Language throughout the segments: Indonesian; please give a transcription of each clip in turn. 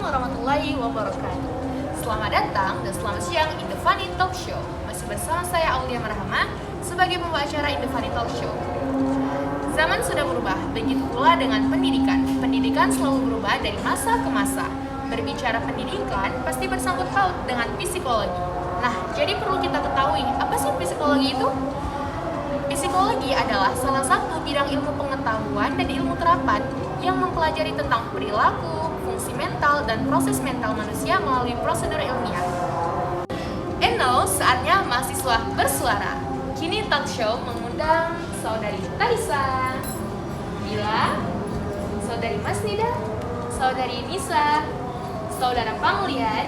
warahmatullahi wabarakatuh. Selamat datang dan selamat siang in The Funny Talk Show. Masih bersama saya Aulia Marhama sebagai pembawa acara in The Funny Talk Show. Zaman sudah berubah, begitu pula dengan pendidikan. Pendidikan selalu berubah dari masa ke masa. Berbicara pendidikan pasti bersangkut paut dengan psikologi. Nah, jadi perlu kita ketahui, apa sih psikologi itu? Psikologi adalah salah satu bidang ilmu pengetahuan dan ilmu terapan yang mempelajari tentang perilaku, fungsi mental, dan proses mental manusia melalui prosedur ilmiah. And now, saatnya mahasiswa bersuara. Kini talk show mengundang Saudari Tarisa, Bila, Saudari Masnida, Saudari Nisa, Saudara Panglian,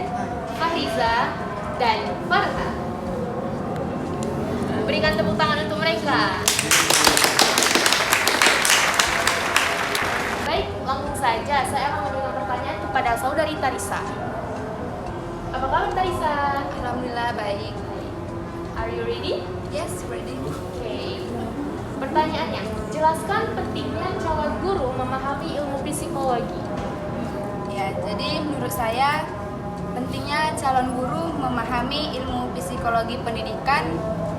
Fahriza, dan Farha. Berikan tepuk tangan untuk mereka. Baik, langsung saja saya akan memberikan pertanyaan kepada Saudari Tarisa. Apa kabar Tarisa? Alhamdulillah baik. Are you ready? Yes, ready. Okay. Pertanyaannya, jelaskan pentingnya calon guru memahami ilmu psikologi. Ya, jadi menurut saya pentingnya calon guru memahami ilmu psikologi pendidikan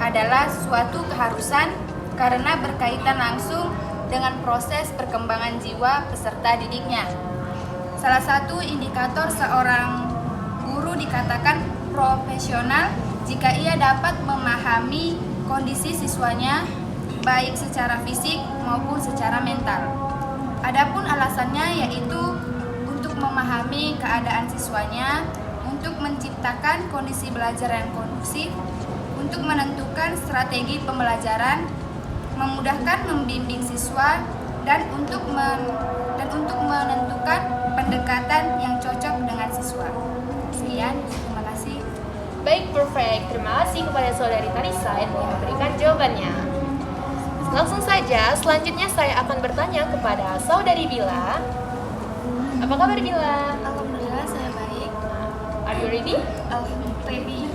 adalah suatu keharusan karena berkaitan langsung dengan proses perkembangan jiwa peserta didiknya. Salah satu indikator seorang guru dikatakan profesional jika ia dapat memahami kondisi siswanya baik secara fisik maupun secara mental. Adapun alasannya yaitu untuk memahami keadaan siswanya, untuk menciptakan kondisi belajar yang kondusif, untuk menentukan strategi pembelajaran, memudahkan membimbing siswa, dan untuk menentukan pendekatan yang cocok dengan siswa. Sekian, terima kasih. Baik, perfect. Terima kasih kepada Saudari Tarisa yang memberikan jawabannya. Langsung saja, selanjutnya saya akan bertanya kepada Saudari Bila. Apa kabar Bila? Alhamdulillah saya baik. Are you ready? Ready.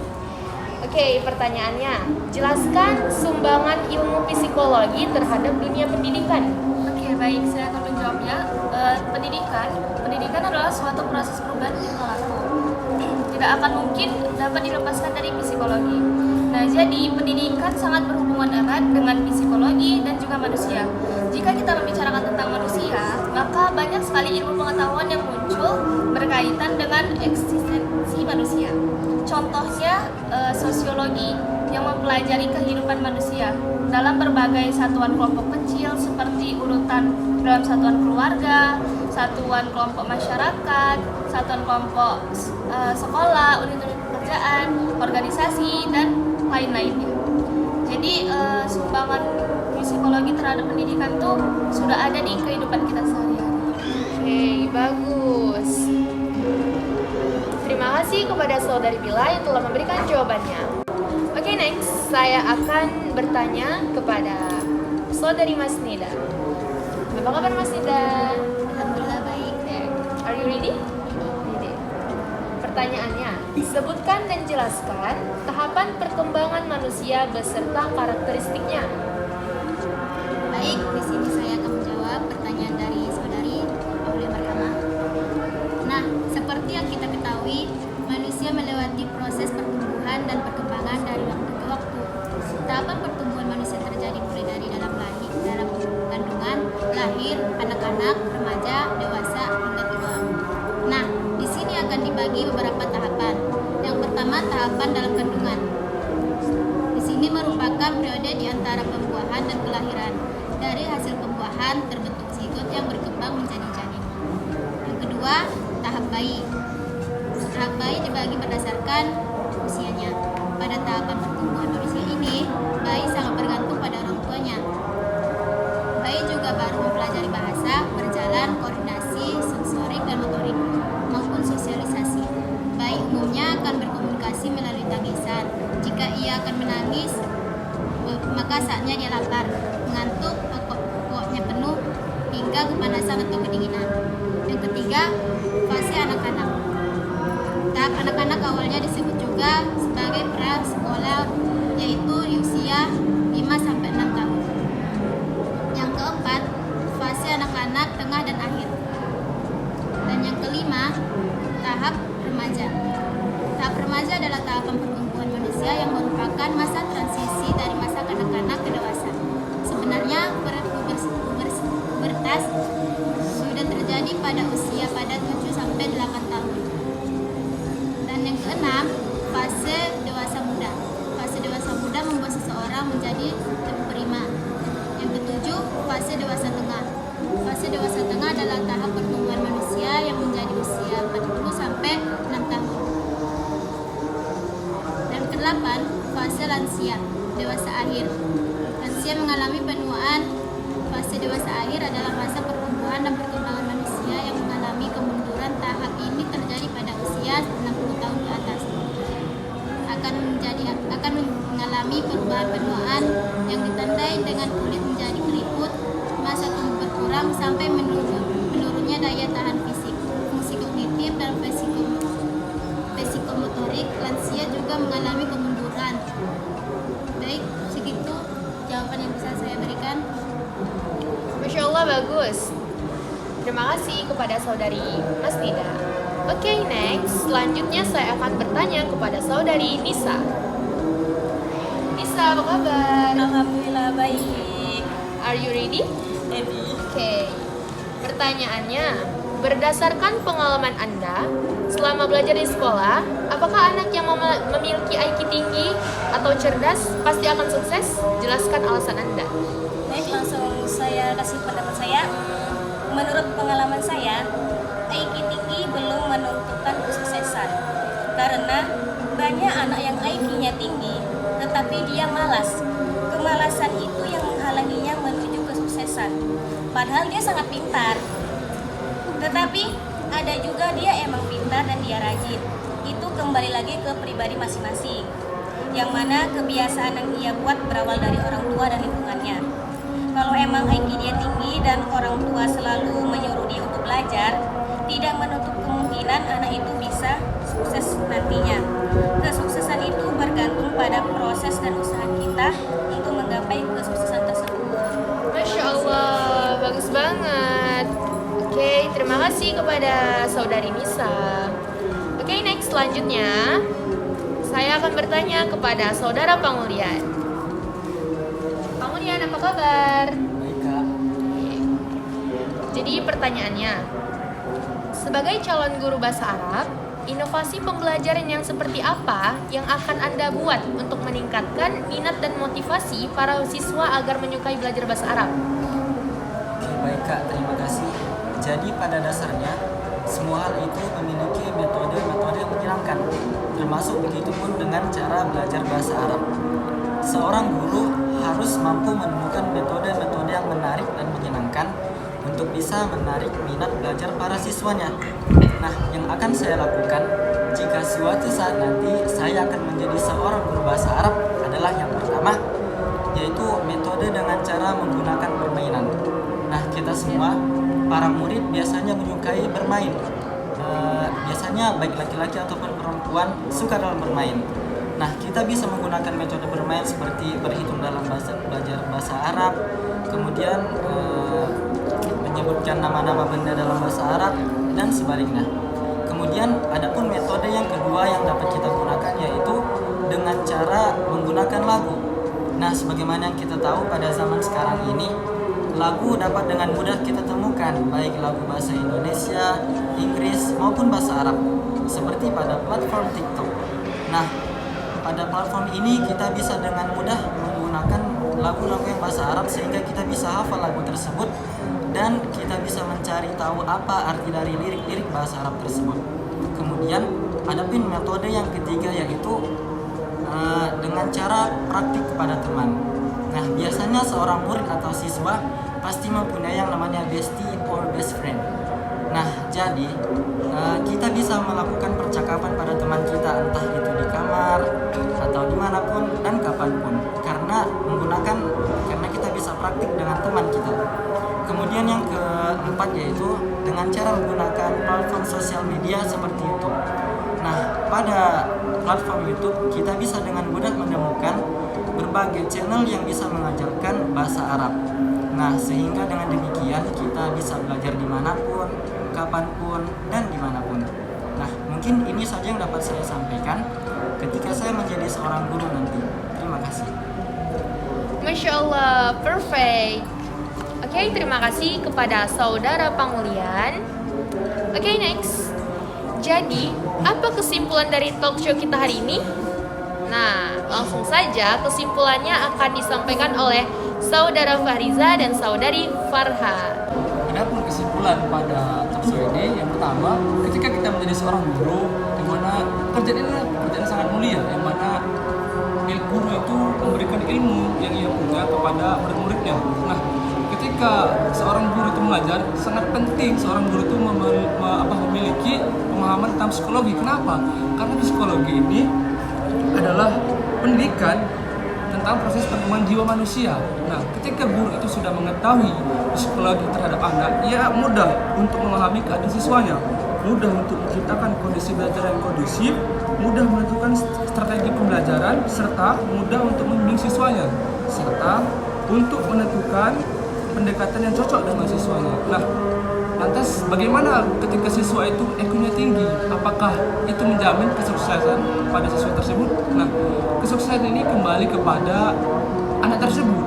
Oke, pertanyaannya, jelaskan sumbangan ilmu psikologi terhadap dunia pendidikan. Oke, baik, saya akan menjawabnya. Pendidikan adalah suatu proses perubahan perilaku. Tidak akan mungkin dapat dilepaskan dari psikologi. Nah, jadi pendidikan sangat berhubungan erat dengan psikologi dan juga manusia. Jika kita membicarakan tentang manusia, maka banyak sekali ilmu pengetahuan yang muncul berkaitan dengan eksistensi manusia. Contohnya sosiologi yang mempelajari kehidupan manusia dalam berbagai satuan kelompok kecil seperti urutan dalam satuan keluarga, satuan kelompok masyarakat, satuan kelompok sekolah, unit-unit pekerjaan, organisasi, dan lain-lainnya. Jadi sumbangan psikologi terhadap pendidikan itu sudah ada di kehidupan kita sehari-hari. Oke, bagus. Terima kasih kepada Saudari Bila yang telah memberikan jawabannya. Oke, next saya akan bertanya kepada Saudari Masnida. Apa kabar Masnida? Alhamdulillah baik. Are you ready? Ready. Pertanyaannya, sebutkan dan jelaskan tahapan perkembangan manusia beserta karakteristiknya. Baik, di sini saya akan menjawab pertanyaan dari saudari Aulia Marhama. Nah, seperti yang kita ketahui, manusia melewati proses pertumbuhan dan perkembangan dari waktu ke waktu. Tahapan pertumbuhan manusia terjadi mulai dari dalam kandungan, lahir, anak-anak, remaja, dewasa, hingga tua. Nah, di sini akan dibagi beberapa tahapan. Yang pertama, tahapan dalam kandungan. Di sini merupakan periode di antara pembuahan dan kelahiran. Dari hasil pembuahan terbentuk zigot yang berkembang menjadi janin. Yang kedua, tahap bayi. Tahap bayi dibagi berdasarkan usianya. Pada tahapan pertumbuhan manusia ini, bayi sangat bergantung pada orang tuanya. Bayi juga baru mempelajari bahasa, berjalan, koordinasi, sensorik dan motorik, maupun sosialisasi. Bayi umumnya akan berkomunikasi melalui tangisan. Jika ia akan menangis, maka saatnya dia lapar, mengantuk, pokoknya penuh, hingga kepanasan atau kedinginan. Yang ketiga, fase anak-anak. Tahap anak-anak awalnya disebut juga sebagai prasekolah, yaitu usia 5-6 tahun. Yang keempat, fase anak-anak tengah dan akhir. Dan yang kelima, remaja. Tahap remaja adalah tahapan pertumbuhan manusia yang merupakan masa transisi dari masa kanak-kanak ke dewasa. Sebenarnya pubertas sudah terjadi pada usia pada 7 sampai 8 tahun. Dan yang keenam, fase dewasa muda. Fase dewasa muda membuat seseorang menjadi lebih prima. Yang ketujuh, fase dewasa tengah. Fase dewasa tengah adalah tahap pertumbuhan manusia yang menjadi usia 40 sampai 6 tahun. Dan kedelapan, fase lansia, dewasa akhir. Lansia mengalami penuaan. Fase dewasa akhir adalah masa pertumbuhan dan perkembangan manusia yang mengalami kemunduran. Tahap ini terjadi pada usia 60 tahun ke atas. Akan mengalami perubahan penuaan yang ditandai dengan kulit menjadi keriput, masa tumbuh berkurang sampai menurunnya daya tahan fisik, fungsi kognitif dan psikomotorik. Lansia juga mengalami kemunduran. Baik, segitu jawaban yang bisa saya berikan. Masya Allah, bagus. Terima kasih kepada saudari Masnida. Oke, next. Selanjutnya saya akan bertanya kepada saudari Nisa. Nisa, apa kabar? Alhamdulillah baik. Are you ready? Ready. Oke. Pertanyaannya, berdasarkan pengalaman Anda selama belajar di sekolah, apakah anak yang memiliki IQ tinggi atau cerdas pasti akan sukses? Jelaskan alasan Anda. Baik, langsung saya kasih pendapat saya. Menurut pengalaman saya, IQ tinggi belum menentukan kesuksesan. Karena banyak anak yang IQ-nya tinggi, tetapi dia malas. Kemalasan itu yang menghalanginya menuju kesuksesan. Padahal dia sangat pintar. Tetapi ada juga dia emang pintar dan dia rajin. Itu kembali lagi ke pribadi masing-masing. Yang mana kebiasaan yang dia buat berawal dari orang tua dan lingkungannya. Kalau emang IQ dia tinggi dan orang tua selalu menyuruh dia untuk belajar, tidak menutup kemungkinan anak itu bisa sukses nantinya. Kesuksesan itu bergantung pada proses dan usaha kita untuk menggapai kesuksesan tersebut. Masya Allah, bagus banget. Oke, terima kasih kepada saudari Nisa. Oke, next. Selanjutnya saya akan bertanya kepada saudara Pangulian. Pangulian, apa kabar? Baik, Kak. Jadi pertanyaannya, sebagai calon guru bahasa Arab, inovasi pembelajaran yang seperti apa yang akan Anda buat untuk meningkatkan minat dan motivasi para siswa agar menyukai belajar bahasa Arab? Oke, baik Kak, terima kasih. Jadi pada dasarnya, semua hal itu memiliki metode-metode yang menyenangkan, termasuk begitu pun dengan cara belajar bahasa Arab. Seorang guru harus mampu menemukan metode-metode yang menarik dan menyenangkan untuk bisa menarik minat belajar para siswanya. Nah, yang akan saya lakukan jika suatu saat nanti saya akan menjadi seorang guru bahasa Arab adalah yang pertama, yaitu metode dengan cara menggunakan permainan. Nah, kita semua, para murid biasanya menyukai bermain. Biasanya baik laki-laki ataupun perempuan suka dalam bermain. Nah, kita bisa menggunakan metode bermain seperti berhitung dalam belajar bahasa Arab, kemudian menyebutkan nama-nama benda dalam bahasa Arab, dan sebaliknya. Kemudian adapun metode yang kedua yang dapat kita gunakan yaitu dengan cara menggunakan lagu. Nah, sebagaimana yang kita tahu pada zaman sekarang ini, lagu dapat dengan mudah kita temukan, baik lagu bahasa Indonesia, Inggris maupun bahasa Arab, seperti pada platform TikTok. Nah, pada platform ini kita bisa dengan mudah menggunakan lagu-lagu yang bahasa Arab sehingga kita bisa hafal lagu tersebut dan kita bisa mencari tahu apa arti dari lirik-lirik bahasa Arab tersebut. Kemudian adapun metode yang ketiga yaitu dengan cara praktik kepada teman. Nah, biasanya seorang murid atau siswa pasti mempunyai yang namanya bestie or best friend. Nah, jadi kita bisa melakukan percakapan pada teman kita, entah itu di kamar atau dimanapun dan kapanpun, karena kita bisa praktik dengan teman kita. Kemudian yang keempat yaitu dengan cara menggunakan platform sosial media seperti YouTube. Nah, pada platform YouTube kita bisa dengan mudah menemukan berbagai channel yang bisa mengajarkan bahasa Arab. Nah, sehingga dengan demikian kita bisa belajar dimanapun, kapanpun, dan dimanapun. Nah, mungkin Mungkin ini saja yang dapat saya sampaikan ketika saya menjadi seorang guru nanti. Terima kasih. Masya Allah, perfect. Oke, terima kasih kepada saudara Pangulian. Oke, next. Jadi, apa kesimpulan dari talk show kita hari ini? Nah, langsung saja kesimpulannya akan disampaikan oleh saudara Fahriza dan saudari Farha. Adapun kesimpulan pada talk show ini, yang pertama, ketika kita menjadi seorang guru, di mana pekerjaan ini adalah pekerjaan sangat mulia, yang mana guru itu memberikan ilmu yang ia punya kepada murid-muridnya. Nah, ketika seorang guru itu mengajar, sangat penting seorang guru itu memiliki pemahaman tentang psikologi. Kenapa? Karena psikologi ini adalah pendidikan tentang proses perkembangan jiwa manusia. Nah, ketika guru itu sudah mengetahui psikologi terhadap anak, ia mudah untuk memahami keadaan siswanya, mudah untuk menciptakan kondisi belajar yang kondusif, mudah menentukan strategi pembelajaran, serta mudah untuk membimbing siswanya, serta untuk menentukan pendekatan yang cocok dengan siswanya. Nah, lantas bagaimana ketika siswa itu IQ-nya tinggi? Apakah itu menjamin kesuksesan pada siswa tersebut? Nah, kesuksesan ini kembali kepada anak tersebut,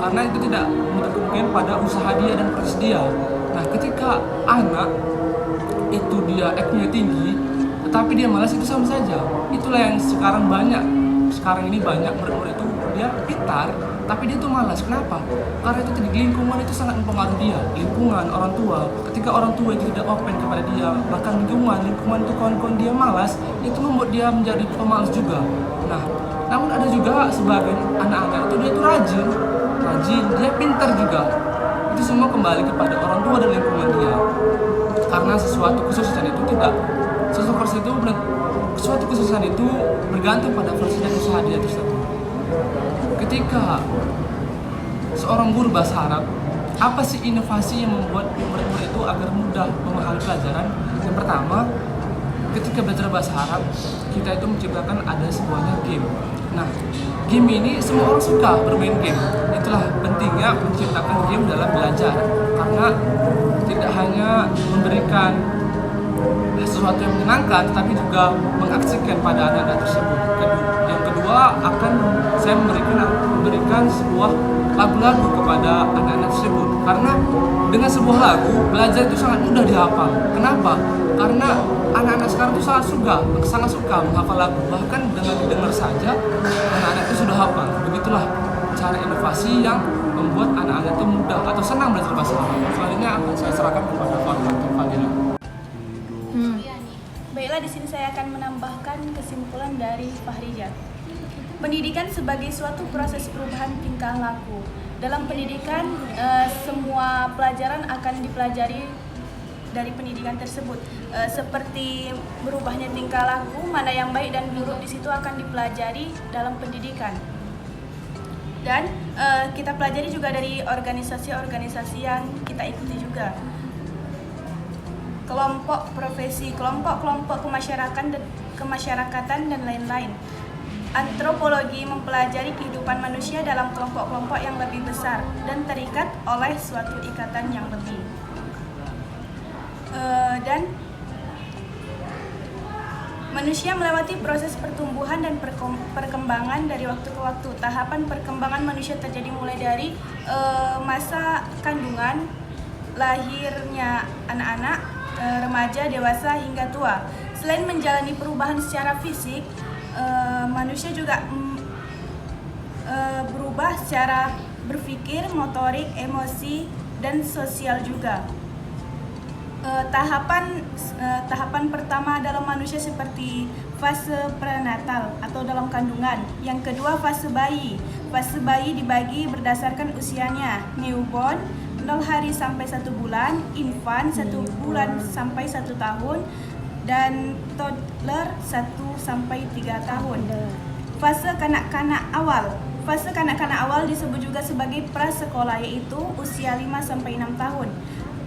karena itu tidak menutup kemungkinan pada usaha dia dan proses dia. Nah, ketika anak itu dia IQ-nya tinggi, tetapi dia malas, itu sama saja. Itulah yang sekarang ini banyak murid-murid itu dia pintar, tapi dia tuh malas. Kenapa? Karena itu tadi lingkungan itu sangat mempengaruhi dia. Lingkungan, orang tua. Ketika orang tua itu tidak open kepada dia, bahkan lingkungan itu kawan-kawan dia malas, itu membuat dia menjadi pemalas juga. Nah, namun ada juga sebagian anak-anak itu dia tuh rajin, dia pintar juga. Itu semua kembali kepada orang tua dan lingkungan dia. Karena suatu kesuksesan itu bergantung pada proses dan usaha dia tersebut. Ketika seorang guru bahasa Arab, apa sih inovasi yang membuat murid-murid itu agar mudah memahami pelajaran? Yang pertama, ketika belajar bahasa Arab, kita itu menciptakan ada sebuahnya game. Nah, game ini semua orang suka bermain game. Itulah pentingnya menciptakan game dalam belajar, karena tidak hanya memberikan sesuatu yang menyenangkan, tetapi juga mengaksikan pada anak-anak tersebut. Yang kedua, saya memberikan sebuah lagu-lagu kepada anak-anak tersebut, karena dengan sebuah lagu belajar itu sangat mudah dihafal. Kenapa? Karena anak-anak sekarang itu sangat suka menghafal lagu, bahkan dengan didengar saja anak-anak itu sudah hafal. Begitulah cara inovasi yang membuat anak-anak itu mudah atau senang belajar bahasa Arab. Selanjutnya akan saya serahkan kepada Fadila. Baiklah, di sini saya akan menambahkan kesimpulan dari Fahriza. Pendidikan sebagai suatu proses perubahan tingkah laku. Dalam pendidikan, semua pelajaran akan dipelajari dari pendidikan tersebut. Seperti berubahnya tingkah laku, mana yang baik dan buruk di situ akan dipelajari dalam pendidikan. Dan kita pelajari juga dari organisasi-organisasi yang kita ikuti juga. Kelompok profesi, kelompok kemasyarakatan dan lain-lain. Antropologi mempelajari kehidupan manusia dalam kelompok-kelompok yang lebih besar dan terikat oleh suatu ikatan yang lebih. Dan manusia melewati proses pertumbuhan dan perkembangan dari waktu ke waktu. Tahapan perkembangan manusia terjadi mulai dari masa kandungan, lahirnya anak-anak, remaja, dewasa, hingga tua. Selain menjalani perubahan secara fisik, manusia juga berubah secara berpikir, motorik, emosi, dan sosial juga. Tahapan pertama dalam manusia seperti fase prenatal atau dalam kandungan. Yang kedua, fase bayi. Fase bayi dibagi berdasarkan usianya: newborn 0 hari sampai 1 bulan, infant 1 bulan sampai 1 tahun, dan toddler 1 sampai 3 tahun. Fase kanak-kanak awal. Fase kanak-kanak awal disebut juga sebagai prasekolah, yaitu usia 5 sampai 6 tahun.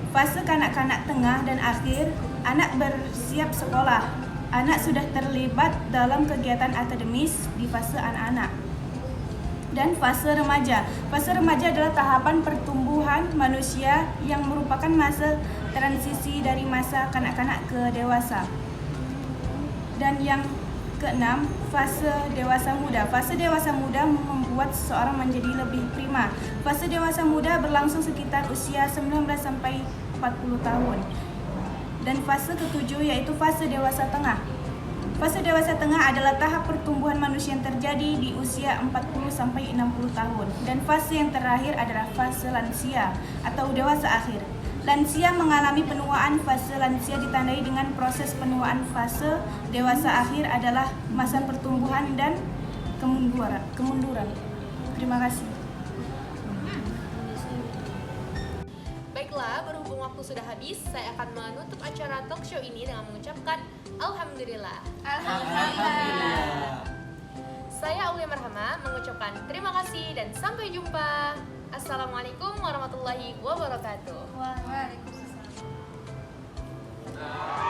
Fase kanak-kanak tengah dan akhir, anak bersiap sekolah. Anak sudah terlibat dalam kegiatan akademis di fase anak-anak. Dan fase remaja. Fase remaja adalah tahapan pertumbuhan manusia yang merupakan masa transisi dari masa kanak-kanak ke dewasa. Dan yang keenam, fase dewasa muda. Fase dewasa muda membuat seseorang menjadi lebih prima. Fase dewasa muda berlangsung sekitar usia 19 sampai 40 tahun. Dan fase ketujuh yaitu fase dewasa tengah. Fase dewasa tengah adalah tahap pertumbuhan manusia yang terjadi di usia 40 sampai 60 tahun. Dan fase yang terakhir adalah fase lansia atau dewasa akhir. Lansia mengalami penuaan. Fase lansia ditandai dengan proses penuaan. Fase dewasa akhir adalah masa pertumbuhan dan kemunduran. Terima kasih. Baiklah, berhubung waktu sudah habis, saya akan menutup acara talk show ini dengan mengucapkan Alhamdulillah. Alhamdulillah. Saya Aulia Marhama mengucapkan terima kasih dan sampai jumpa. Assalamualaikum warahmatullahi wabarakatuh. Waalaikumsalam.